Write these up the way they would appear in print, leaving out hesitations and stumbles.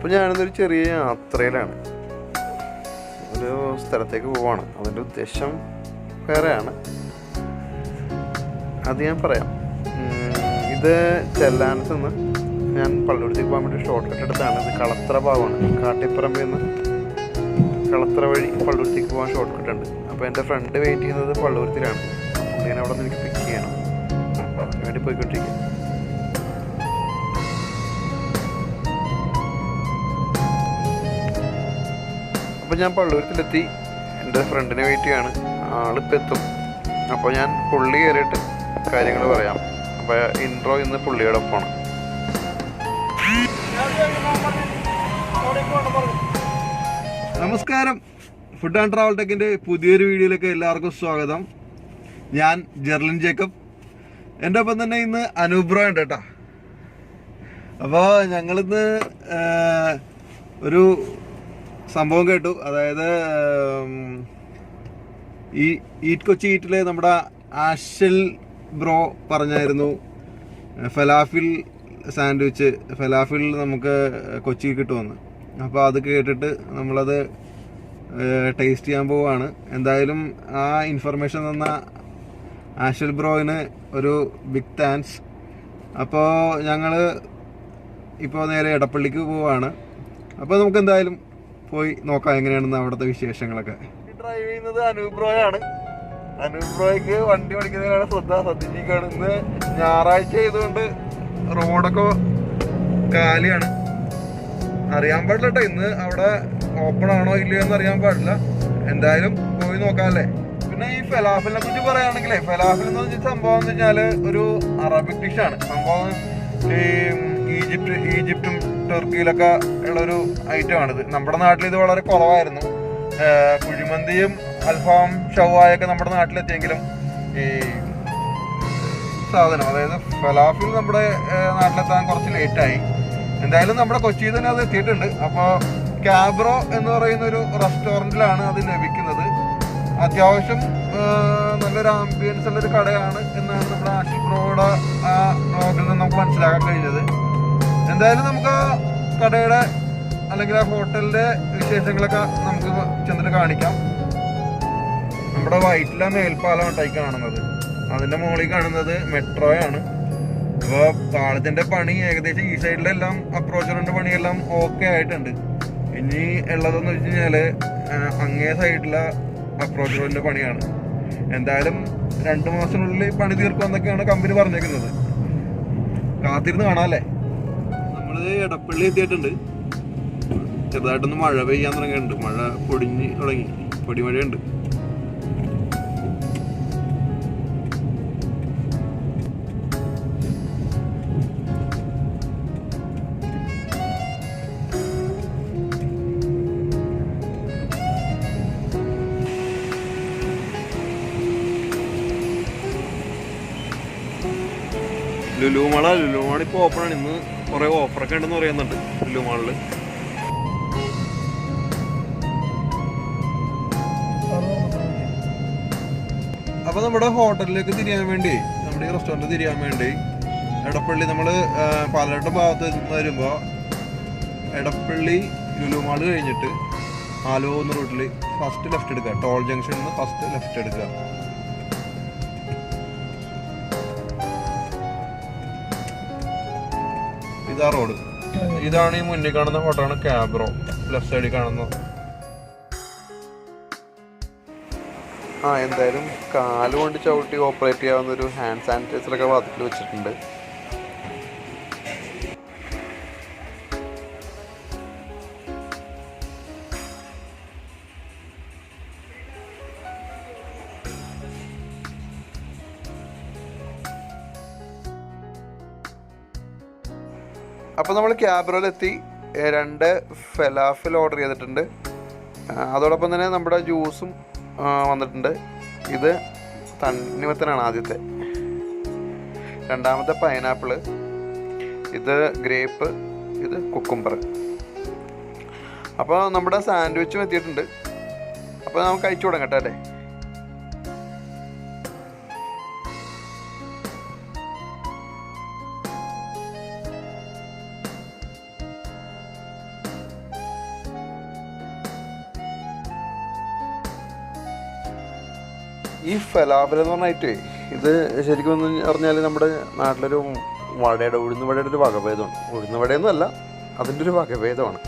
അപ്പോൾ ഞാനിന്നൊരു ചെറിയ യാത്രയിലാണ്, ഒരു സ്ഥലത്തേക്ക് പോവാണ്. അതിൻ്റെ ഉദ്ദേശം വേറെയാണ്, അത് ഞാൻ പറയാം. ഇത് ചെല്ലാനത്ത് നിന്ന് ഞാൻ പള്ളുരുത്തിക്ക് പോകാൻ വേണ്ടി ഷോർട്ട് കട്ട് എടുത്താണ്. ഇത് കളത്ര ഭാഗമാണ്, കാട്ടിപ്പറമ്പിൽ നിന്ന് കളത്ര വഴി പള്ളുരുത്തിക്ക് പോകാൻ ഷോർട്ട് കട്ട് ഉണ്ട്. അപ്പോൾ എൻ്റെ ഫ്രണ്ട് വെയിറ്റ് ചെയ്യുന്നത് പള്ളുരുത്തിയിലാണ്. അപ്പോൾ ഞാൻ അവിടെ നിന്ന് എനിക്ക് പിക്ക് ചെയ്യണം, അതിന് വേണ്ടി പോയിക്കൊണ്ടിരിക്കുക. അപ്പോൾ ഞാൻ പള്ളുരുത്തിലെത്തി, എൻ്റെ ഫ്രണ്ടിനെ വെയിറ്റ് ചെയ്യാണ്. ആളിപ്പോൾ എത്തും. അപ്പോൾ ഞാൻ പുള്ളി കയറിയിട്ട് കാര്യങ്ങൾ പറയാം. അപ്പോൾ ഇൻട്രോ ഇന്ന് പുള്ളിയുടെ ഒപ്പമാണ്. നമസ്കാരം, ഫുഡ് ആൻഡ് ട്രാവൽ ടെക്കിൻ്റെ പുതിയൊരു വീഡിയോയിലേക്ക് എല്ലാവർക്കും സ്വാഗതം. ഞാൻ ജെർലിൻ ജേക്കബ്, എൻ്റെ ഒപ്പം തന്നെ ഇന്ന് അനൂപ് ബ്രോ ഉണ്ട് കേട്ടോ. അപ്പോൾ ഞങ്ങളിന്ന് ഒരു സംഭവം കേട്ടു. അതായത് ഈ ഈറ്റ് കൊച്ചി ഈറ്റിൽ നമ്മുടെ ആഷൽ ബ്രോ പറഞ്ഞായിരുന്നു ഫലാഫിൽ സാൻഡ്വിച്ച്, ഫലാഫിൽ നമുക്ക് കൊച്ചിയിൽ കിട്ടുമെന്ന്. അപ്പോൾ അത് കേട്ടിട്ട് നമ്മളത് ടേസ്റ്റ് ചെയ്യാൻ പോവുകയാണ്. എന്തായാലും ആ ഇൻഫർമേഷൻ തന്ന ആഷൽ ബ്രോയിന് ഒരു ബിഗ് താങ്ക്സ്. അപ്പോൾ ഞങ്ങൾ ഇപ്പോൾ നേരെ എടപ്പള്ളിക്ക് പോവുകയാണ്. അപ്പോൾ നമുക്ക് എന്തായാലും പോയി നോക്കാം എങ്ങനെയാണെന്ന് അവിടുത്തെ വിശേഷങ്ങളൊക്കെ. ഡ്രൈവ് ചെയ്യുന്നത് അനൂപ് ബ്രോയാണ്. അനൂപ് ബ്രോയ്ക്ക് വണ്ടി ഓടിക്കുന്നതിനാണ് ശ്രദ്ധിച്ചിരിക്കുകയാണ്. ഇന്ന് ഞായറാഴ്ച ആയതുകൊണ്ട് റോഡൊക്കെ കാലിയാണ്. അറിയാൻ പാടില്ല കേട്ടോ, ഇന്ന് അവിടെ ഓപ്പൺ ആണോ ഇല്ലയോ എന്ന് അറിയാൻ പാടില്ല. എന്തായാലും പോയി നോക്കാമല്ലേ. പിന്നെ ഈ ഫലാഫിലിനെ കുറിച്ച് പറയുകയാണെങ്കിലേ, ഫലാഫിൽ എന്ന് വെച്ചാൽ സംഭവം എന്ന് വെച്ചാൽ ഒരു അറബിക് ഡിഷാണ്. സംഭവം ഈ ഈജിപ്തും ടർക്കിയിലൊക്കെ ഉള്ളൊരു ഐറ്റമാണിത്. നമ്മുടെ നാട്ടിൽ ഇത് വളരെ കുറവായിരുന്നു. കുഴിമന്തിയും അൽഫാം ഷവായൊക്കെ നമ്മുടെ നാട്ടിലെത്തിയെങ്കിലും ഈ സാധനം, അതായത് ഫലാഫിൽ നമ്മുടെ നാട്ടിലെത്താൻ കുറച്ച് ലേറ്റായി. എന്തായാലും നമ്മുടെ കൊച്ചിയിൽ തന്നെ അത് എത്തിയിട്ടുണ്ട്. അപ്പോൾ ക്യാബ്രോ എന്ന് പറയുന്ന ഒരു റെസ്റ്റോറൻറ്റിലാണ് അത് ലഭിക്കുന്നത്. അത്യാവശ്യം നല്ലൊരു ആംബിയൻസ് ഉള്ളൊരു കടയാണ് എന്നാണ് നമ്മുടെ ആഷിൽ ബ്രോയുടെ ആ ബ്ലോഗിൽ നിന്ന് നമുക്ക് മനസ്സിലാക്കാൻ കഴിഞ്ഞത്. എന്തായാലും നമുക്ക് ആ കടയുടെ അല്ലെങ്കിൽ ആ ഹോട്ടലിൻ്റെ വിശേഷങ്ങളൊക്കെ നമുക്ക് ചെന്നിട്ട് കാണിക്കാം. നമ്മുടെ വൈറ്റില മേൽപ്പാലം ഉണ്ടായി കാണുന്നത്, അതിൻ്റെ മുകളിൽ കാണുന്നത് മെട്രോയാണ്. അപ്പോൾ പാളത്തിൻ്റെ പണി ഏകദേശം ഈ സൈഡിലെല്ലാം അപ്രോച്ച് റോഡിൻ്റെ പണിയെല്ലാം ഓക്കെ ആയിട്ടുണ്ട്. ഇനി ഉള്ളതെന്ന് വെച്ച് കഴിഞ്ഞാൽ അങ്ങേ സൈഡിലെ അപ്രോച്ച് റോഡിൻ്റെ പണിയാണ്. എന്തായാലും 2 മാസത്തിനുള്ളിൽ പണി തീർക്കുമെന്നൊക്കെയാണ് കമ്പനി പറഞ്ഞേക്കുന്നത്. കാത്തിരുന്ന് കാണാമല്ലേ. നമ്മൾ എടപ്പള്ളി എത്തിയിട്ടുണ്ട്. ചെറുതായിട്ടൊന്ന് മഴ പെയ്യാൻ തുടങ്ങിയിട്ടുണ്ട്. മഴ പൊടിഞ്ഞ് തുടങ്ങി, പൊടിമഴയുണ്ട്. ലുലുമാൾ ഇപ്പോൾ ഓപ്പണാണ്. ഇന്ന് കുറേ ഓഫറൊക്കെ ഉണ്ടെന്ന് പറയുന്നുണ്ട് ലുലുമാളിൽ. അപ്പോൾ നമ്മുടെ ഹോട്ടലിലേക്ക് തിരിയാൻ വേണ്ടി, നമ്മുടെ ഈ റെസ്റ്റോറൻറ്റ് തിരിയാൻ വേണ്ടി എടപ്പള്ളി നമ്മൾ പാലക്കാട് ഭാഗത്ത് വരുമ്പോൾ എടപ്പള്ളി ലുലുമാൾ കഴിഞ്ഞിട്ട് ആലോ എന്ന റൂട്ടിൽ ഫസ്റ്റ് ലെഫ്റ്റ് എടുക്കുക. ടോൾ ജംഗ്ഷനിൽ നിന്ന് ഫസ്റ്റ് ലെഫ്റ്റ് എടുക്കുക. ഇതാ റോഡ്. ഇതാണ് ഈ മുന്നിൽ കാണുന്ന ഹോട്ടലാണ് ക്യാബ്രോ, ലെഫ്റ്റ് സൈഡിൽ കാണുന്നത്. എന്തായാലും കാലുകൊണ്ട് ചവിട്ടി ഓപ്പറേറ്റ് ചെയ്യാവുന്നൊരു ഹാൻഡ് സാനിറ്റൈസറൊക്കെ വാതിൽ വെച്ചിട്ടുണ്ട്. അപ്പോൾ നമ്മൾ ക്യാബ്രോയിലെത്തി. 2 ഫലാഫിൽ ഓർഡർ ചെയ്തിട്ടുണ്ട്. അതോടൊപ്പം തന്നെ നമ്മുടെ ജ്യൂസും വന്നിട്ടുണ്ട്. ഇത് തണ്ണിമത്തനാണ് ആദ്യത്തെ, രണ്ടാമത്തെ പൈനാപ്പിള്, ഇത് ഗ്രേപ്പ്, ഇത് കുക്കുംബർ. അപ്പോൾ നമ്മുടെ സാൻഡ്വിച്ചും എത്തിയിട്ടുണ്ട്. അപ്പോൾ നമുക്ക് കഴിച്ചു തുടങ്ങട്ടെ അല്ലേ. ഈ ഫലാഫൽ എന്ന് പറഞ്ഞായിട്ടേ ഇത് ശരിക്കും ഒന്ന് പറഞ്ഞാൽ നമ്മുടെ നാട്ടിലൊരു വടയുടെ ഉഴുന്ന് വടയുടെ ഒരു വകഭേദമാണ്. ഉഴുന്ന് വടയൊന്നും അല്ല, അതിൻ്റെ ഒരു വകഭേദമാണ്.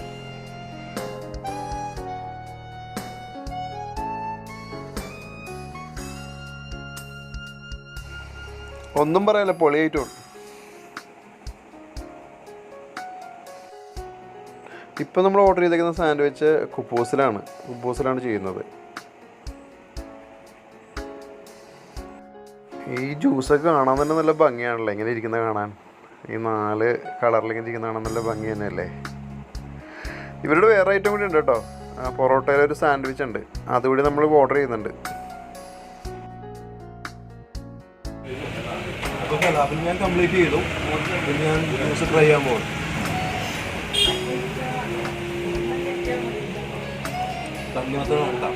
ഒന്നും പറയാല്ല, പൊളിയായിട്ടുണ്ട്. ഇപ്പം നമ്മൾ ഓർഡർ ചെയ്തേക്കുന്ന സാൻഡ്വിച്ച് കുബൂസിലാണ് ചെയ്യുന്നത്. ഈ ജ്യൂസൊക്കെ കാണാൻ തന്നെ നല്ല ഭംഗിയാണല്ലോ, ഇങ്ങനെ ഇരിക്കുന്നത് കാണാൻ. ഈ 4 കളറിലിങ്ങനെ ഇരിക്കുന്ന കാണാൻ നല്ല ഭംഗി തന്നെയല്ലേ. ഇവരുടെ വേറെ ഐറ്റം കൂടി ഉണ്ട് കേട്ടോ. പൊറോട്ടയിലൊരു സാൻഡ്വിച്ച് ഉണ്ട്, അതുകൂടി നമ്മൾ ഓർഡർ ചെയ്യുന്നുണ്ട്. അപ്പോൾ ഫലാഫിൽ ഞാൻ കംപ്ലീറ്റ് ചെയ്തു. പിന്നെ ഞാൻ ജ്യൂസ് ട്രൈ ചെയ്യാൻ പോകും. തണ്ണിമത്തം ഉണ്ടാ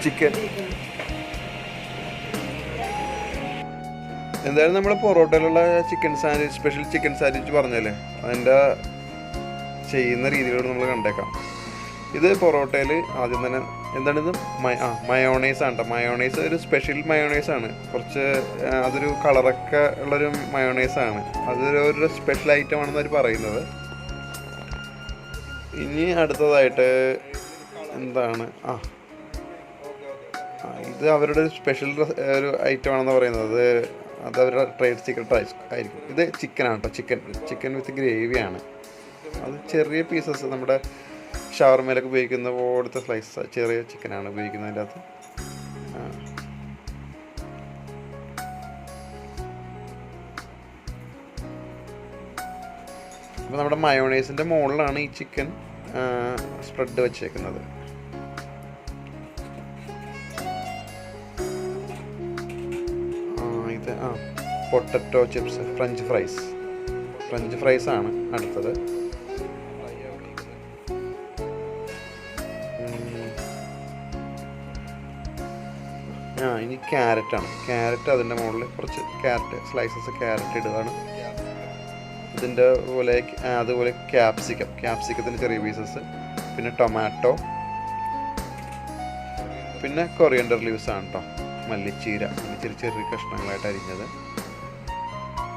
ചിക്കൻ എന്തായാലും നമ്മൾ പൊറോട്ടയിലുള്ള chicken sandwich, special chicken sandwich പറഞ്ഞല്ലേ, അതിൻ്റെ ചെയ്യുന്ന രീതികളോട് നമ്മൾ കണ്ടേക്കാം. ഇത് പൊറോട്ടയിൽ ആദ്യം തന്നെ എന്താണിത് മയോണൈസാണ് കേട്ടോ. മയോണൈസ് ഒരു സ്പെഷ്യൽ മയോണൈസാണ്, കുറച്ച് അതൊരു കളറൊക്കെ ഉള്ളൊരു മയോണൈസാണ്. അതൊരു സ്പെഷ്യൽ ഐറ്റം ആണെന്ന് അവർ പറയുന്നത്. ഇനി അടുത്തതായിട്ട് എന്താണ്, ഇത് അവരുടെ ഒരു സ്പെഷ്യൽ ഒരു ഐറ്റം ആണെന്ന് പറയുന്നത്. അത് അവരുടെ ട്രേഡ് സീക്രട്ട് ആയിരിക്കും. ഇത് ചിക്കനാണ് കേട്ടോ. ചിക്കൻ വിത്ത് ഗ്രേവിയാണ്. അത് ചെറിയ പീസസ്, നമ്മുടെ ഷവർമയിലൊക്കെ ഉപയോഗിക്കുന്ന പോലത്തെ സ്ലൈസ് ചെറിയ ചിക്കനാണ് ഉപയോഗിക്കുന്നത് അതിൻ്റെ അകത്ത്. അപ്പോൾ നമ്മുടെ മയോണൈസിൻ്റെ മുകളിലാണ് ഈ ചിക്കൻ സ്പ്രെഡ് വെച്ചേക്കുന്നത്. ഇത് പൊട്ടറ്റോ ചിപ്സ്, ഫ്രഞ്ച് ഫ്രൈസ് ആണ് അടുത്തത്. ഇനി ക്യാരറ്റാണ്. ക്യാരറ്റ് അതിൻ്റെ മുകളിൽ കുറച്ച് സ്ലൈസസ് ക്യാരറ്റ് ഇടുകയാണ്. ഇതിൻ്റെ അതുപോലെ ക്യാപ്സിക്കത്തിൻ്റെ ചെറിയ പീസസ്, പിന്നെ ടൊമാറ്റോ, പിന്നെ കൊറിയൻഡർ ലീവ്സ് ആണ് കേട്ടോ. മല്ലിച്ചീര ചെറിയ കഷ്ണങ്ങളായിട്ട് അരിഞ്ഞത്.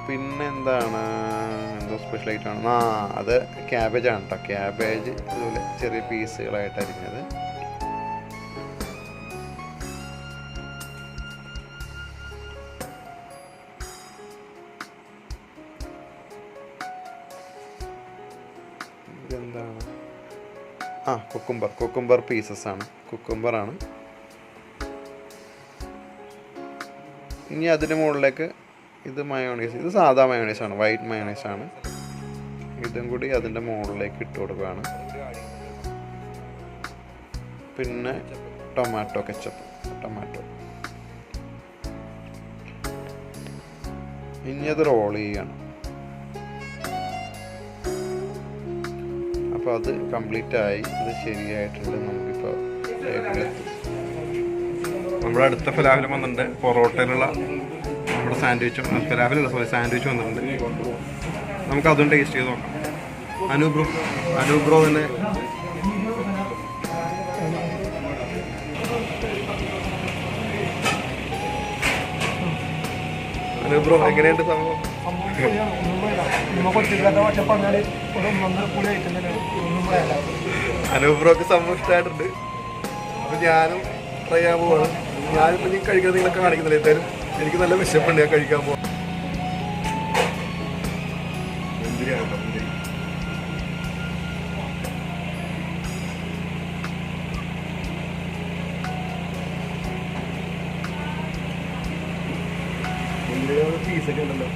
പിന്നെ എന്താണ്, എന്തോ സ്പെഷ്യൽ ആയിട്ടാണ്, അത് ക്യാബേജാണ് കേട്ടോ. ക്യാബേജ് അതുപോലെ ചെറിയ പീസുകളായിട്ട് അരിഞ്ഞത്. ഇതെന്താണ്, കുക്കുംബർ പീസസാണ്, കുക്കുംബറാണ്. ഇനി അതിന് മുകളിലേക്ക് ഇത് മയോണൈസ്, ഇത് സാധാ മയോണൈസാണ്, വൈറ്റ് മയോണൈസാണ്. ഇതും കൂടി അതിൻ്റെ മുകളിലേക്ക് ഇട്ട് കൊടുക്കുകയാണ്. പിന്നെ ടൊമാറ്റോ കെച്ചപ്പ്. ഇനി അത് റോൾ ചെയ്യുകയാണ്. അപ്പോൾ അത് കംപ്ലീറ്റ് ആയി, ഇത് ശരിയായിട്ടുണ്ട്. നമുക്കിപ്പോൾ ടേബിളിലെത്തി. നമ്മുടെ അടുത്ത ഫലാഫിലും വന്നിട്ടുണ്ട്. പൊറോട്ടയിലുള്ള നമ്മുടെ സാൻഡ്വിച്ച് വന്നിട്ടുണ്ട്. നമുക്ക് അതും ടേസ്റ്റ് ചെയ്ത് നോക്കാം. അനുബ്രോ തന്നെ അനുബ്രോ എങ്ങനെയുണ്ട് സംഭവം? അനുബ്രോക്ക് സംഭവം ഇഷ്ടമായിട്ടുണ്ട്. അപ്പം ഞാനും ട്രൈ ചെയ്യാൻ പോവാണ്. ഞാനിപ്പോൾ നീ കഴിക്കുന്നത് നിങ്ങളൊക്കെ കാണിക്കുന്നില്ല. എന്തായാലും എനിക്ക് നല്ല വിശപ്പുണ്ട്, ഞാൻ കഴിക്കാൻ പോവാം. പീസൊക്കെ ഉണ്ടല്ലോ.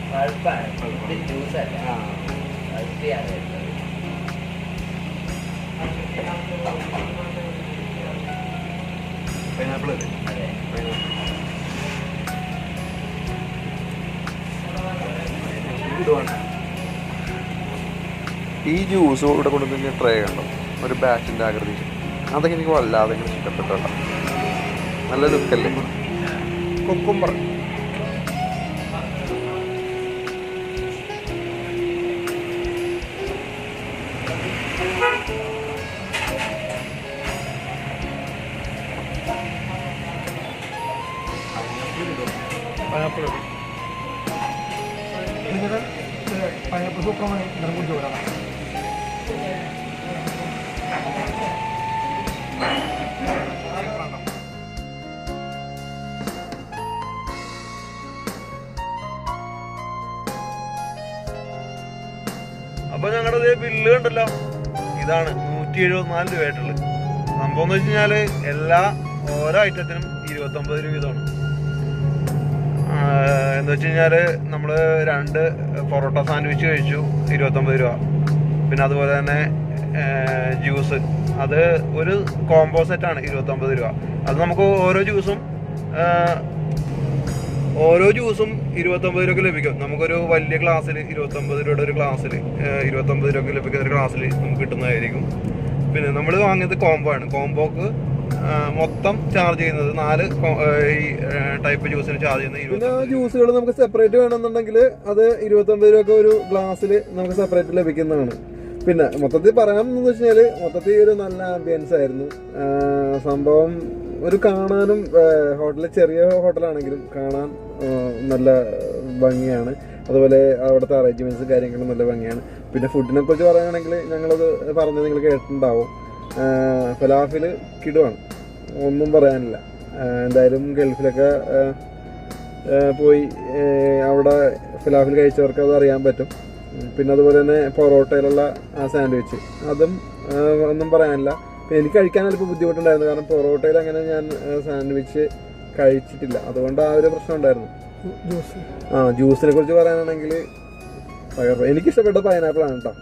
പൈനാപ്പിൾ അല്ലേ? ഈ ജ്യൂസ് ഇവിടെ കൊണ്ടുവന്ന് ട്രൈ കണ്ടോ, ഒരു ബാറ്റിൻ്റെ ആകൃതി. അതൊക്കെ എനിക്ക് വല്ലാതെ ഇഷ്ടപ്പെട്ടോ. നല്ല ലുക്കല്ലേ. കുക്കുംബർ. പൈനാപ്പിൾ പൈനാപ്പിൾ സൂപ്പറാണ്. ഇങ്ങനെ കുടിച്ചു വിടാം. അപ്പൊ ഞങ്ങളുടെ ബില്ല് കണ്ടല്ലോ, ഇതാണ് 174 രൂപയായിട്ടുള്ളത്. സംഭവം എന്ന് വെച്ച് കഴിഞ്ഞാല് ഓരോ ഐറ്റത്തിനും 29 രൂപ വീതമാണ്. എന്ന് വെച്ച് കഴിഞ്ഞാല് നമ്മള് 2 പൊറോട്ട സാൻഡ്വിച്ച് കഴിച്ചു 29 രൂപ. പിന്നെ അതുപോലെ തന്നെ ജ്യൂസ്, അത് ഒരു കോംബോ സെറ്റാണ് 29 രൂപ. അത് നമുക്ക് ഓരോ ജ്യൂസും 29 രൂപയ്ക്ക് ലഭിക്കും. നമുക്കൊരു വലിയ ഗ്ലാസ്സിൽ 29 രൂപയുടെ ഒരു ഗ്ലാസ്സിൽ 29 രൂപയ്ക്ക് ലഭിക്കുന്ന ഒരു ഗ്ലാസ്സിൽ നമുക്ക് കിട്ടുന്നതായിരിക്കും. പിന്നെ നമ്മൾ വാങ്ങിയത് കോംബോ ആണ്. കോംബോക്ക് മൊത്തം ചാർജ് ചെയ്യുന്നത് 4 ഈ ടൈപ്പ് ജ്യൂസിന് ചാർജ് ചെയ്യുന്നത്. പിന്നെ ജ്യൂസുകൾ നമുക്ക് സെപ്പറേറ്റ് വേണമെന്നുണ്ടെങ്കിൽ അത് 29 രൂപ ഒരു ഗ്ലാസ്സിൽ നമുക്ക് സെപ്പറേറ്റ് ലഭിക്കുന്നതാണ്. പിന്നെ മൊത്തത്തിൽ പറയാമെന്ന് വെച്ച് കഴിഞ്ഞാൽ മൊത്തത്തിൽ ഒരു നല്ല ആംബിയൻസ് ആയിരുന്നു സംഭവം. ഒരു കാണാനും ഹോട്ടലിൽ ചെറിയ ഹോട്ടലാണെങ്കിലും കാണാൻ നല്ല ഭംഗിയാണ്. അതുപോലെ അവിടുത്തെ അറേഞ്ച്മെന്റ്സും കാര്യങ്ങളും നല്ല ഭംഗിയാണ്. പിന്നെ ഫുഡിനെ കുറിച്ച് പറയുകയാണെങ്കിൽ ഞങ്ങളത് പറഞ്ഞത് നിങ്ങൾ കേട്ടിട്ടുണ്ടാവും. ഫലാഫിൽ കിടുവാണ്, ഒന്നും പറയാനില്ല. എന്തായാലും ഗൾഫിലൊക്കെ പോയി അവിടെ ഫലാഫിൽ കഴിച്ചവർക്ക് അത് അറിയാൻ പറ്റും. പിന്നെ അതുപോലെ തന്നെ പൊറോട്ടയിലുള്ള ആ സാൻഡ്വിച്ച്, അതും ഒന്നും പറയാനില്ല. പിന്നെ എനിക്ക് കഴിക്കാൻ അല്പം ബുദ്ധിമുട്ടുണ്ടായിരുന്നു, കാരണം പൊറോട്ടയിൽ അങ്ങനെ ഞാൻ സാൻഡ്വിച്ച് കഴിച്ചിട്ടില്ല. അതുകൊണ്ട് ആ ഒരു പ്രശ്നം ഉണ്ടായിരുന്നു. ജ്യൂസിനെ കുറിച്ച് പറയാനാണെങ്കിൽ എനിക്ക് ഇഷ്ടപ്പെട്ട പൈനാപ്പിൾ ആണ് കേട്ടോ.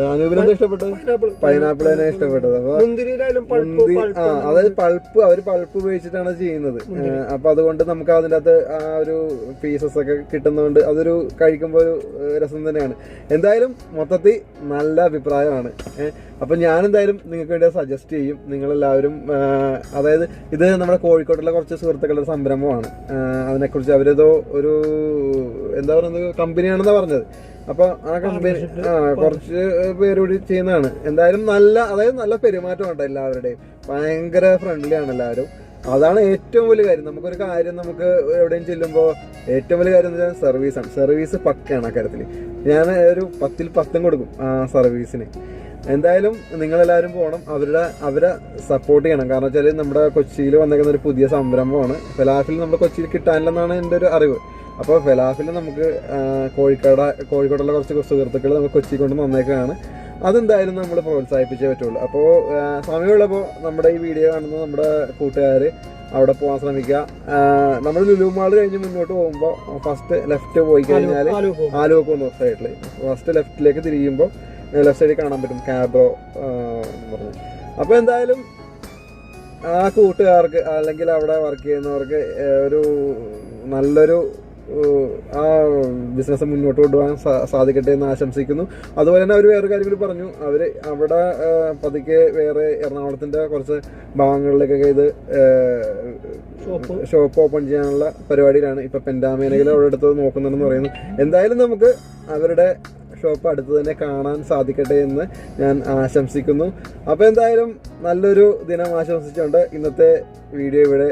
അനൂപിനെന്താ ഇഷ്ടപ്പെട്ടത്? പൈനാപ്പിൾ തന്നെ ഇഷ്ടപ്പെട്ടത്. അതായത് അവര് പൾപ്പ് ഉപയോഗിച്ചിട്ടാണ് ചെയ്യുന്നത്. അപ്പൊ അതുകൊണ്ട് നമുക്ക് അതിൻ്റെ അകത്ത് ആ ഒരു പീസസ് ഒക്കെ കിട്ടുന്നതുകൊണ്ട് അതൊരു കഴിക്കുമ്പോൾ ഒരു രസം തന്നെയാണ്. എന്തായാലും മൊത്തത്തിൽ നല്ല അഭിപ്രായമാണ്. അപ്പൊ ഞാൻ എന്തായാലും നിങ്ങൾക്ക് വേണ്ടി സജസ്റ്റ് ചെയ്യും. നിങ്ങളെല്ലാവരും അതായത് ഇത് നമ്മുടെ കോഴിക്കോട്ടുള്ള കുറച്ച് സുഹൃത്തുക്കളുടെ സംരംഭമാണ്. അതിനെക്കുറിച്ച് അവരേതോ ഒരു എന്താ പറയുന്നത് കമ്പനിയാണെന്നാ പറഞ്ഞത്. അപ്പൊ ആ കമ്പനി കുറച്ച് പേര് കൂടി ചെയ്യുന്നതാണ്. എന്തായാലും നല്ല പെരുമാറ്റമുണ്ട് എല്ലാവരുടെയും. ഭയങ്കര ഫ്രണ്ട്ലി ആണ് എല്ലാവരും. അതാണ് ഏറ്റവും വലിയ കാര്യം. നമുക്കൊരു കാര്യം നമുക്ക് എവിടെയും ചെല്ലുമ്പോൾ ഏറ്റവും വലിയ കാര്യം എന്ന് വെച്ചാൽ സർവീസാണ്. സർവീസ് പക്കയാണ് ആ കാര്യത്തിൽ. ഞാൻ ഒരു 10ൽ 10 കൊടുക്കും ആ സർവീസിന്. എന്തായാലും നിങ്ങളെല്ലാവരും പോകണം, അവരെ സപ്പോർട്ട് ചെയ്യണം. കാരണം വെച്ചാൽ നമ്മുടെ കൊച്ചിയിൽ വന്നേക്കുന്ന ഒരു പുതിയ സംരംഭമാണ്. ഫലാഫിൽ നമ്മുടെ കൊച്ചിയിൽ കിട്ടാനില്ലെന്നാണ് എൻ്റെ ഒരു അറിവ്. അപ്പോൾ ഫലാഫിൽ നമുക്ക് കോഴിക്കോടുള്ള കുറച്ച് സുഹൃത്തുക്കൾ നമുക്ക് കൊച്ചി കൊണ്ട് വന്നേക്കാണ്. അതെന്തായാലും നമ്മൾ പ്രോത്സാഹിപ്പിച്ചേ പറ്റുള്ളൂ. അപ്പോൾ സമയമുള്ളപ്പോൾ നമ്മുടെ ഈ വീഡിയോ കാണുന്ന നമ്മുടെ കൂട്ടുകാർ അവിടെ പോകാൻ ശ്രമിക്കുക. നമ്മൾ ലുലു മാൾ കഴിഞ്ഞ് മുന്നോട്ട് പോകുമ്പോൾ ഫസ്റ്റ് ലെഫ്റ്റ് പോയി കഴിഞ്ഞാൽ ആലുവ പോകുന്ന സൈഡിൽ ഫസ്റ്റ് ലെഫ്റ്റിലേക്ക് തിരിയുമ്പോൾ ലെഫ്റ്റ് സൈഡിൽ കാണാൻ പറ്റും ക്യാബ്രോ എന്ന് പറഞ്ഞു. അപ്പോൾ എന്തായാലും ആ കൂട്ടുകാർക്ക് അല്ലെങ്കിൽ അവിടെ വർക്ക് ചെയ്യുന്നവർക്ക് ഒരു നല്ലൊരു ആ ബിസിനസ് മുന്നോട്ട് കൊണ്ടുപോകാൻ സാധിക്കട്ടെ എന്ന് ആശംസിക്കുന്നു. അതുപോലെ തന്നെ അവർ വേറെ കാര്യം കൂടി പറഞ്ഞു. അവർ അവിടെ പതുക്കെ വേറെ എറണാകുളത്തിൻ്റെ കുറച്ച് ഭാഗങ്ങളിലേക്കൊക്കെ ഇത് ഷോപ്പ് ഓപ്പൺ ചെയ്യാനുള്ള പരിപാടിയിലാണ്. ഇപ്പം പെൻഡാമേനയിൽ അവിടെ അടുത്ത് നോക്കുന്നുണ്ടെന്ന് പറയുന്നു. എന്തായാലും നമുക്ക് അവരുടെ ഷോപ്പ് അടുത്ത് തന്നെ കാണാൻ സാധിക്കട്ടെ എന്ന് ഞാൻ ആശംസിക്കുന്നു. അപ്പോൾ എന്തായാലും നല്ലൊരു ദിനം ആശംസിച്ചുകൊണ്ട് ഇന്നത്തെ വീഡിയോ ഇവിടെ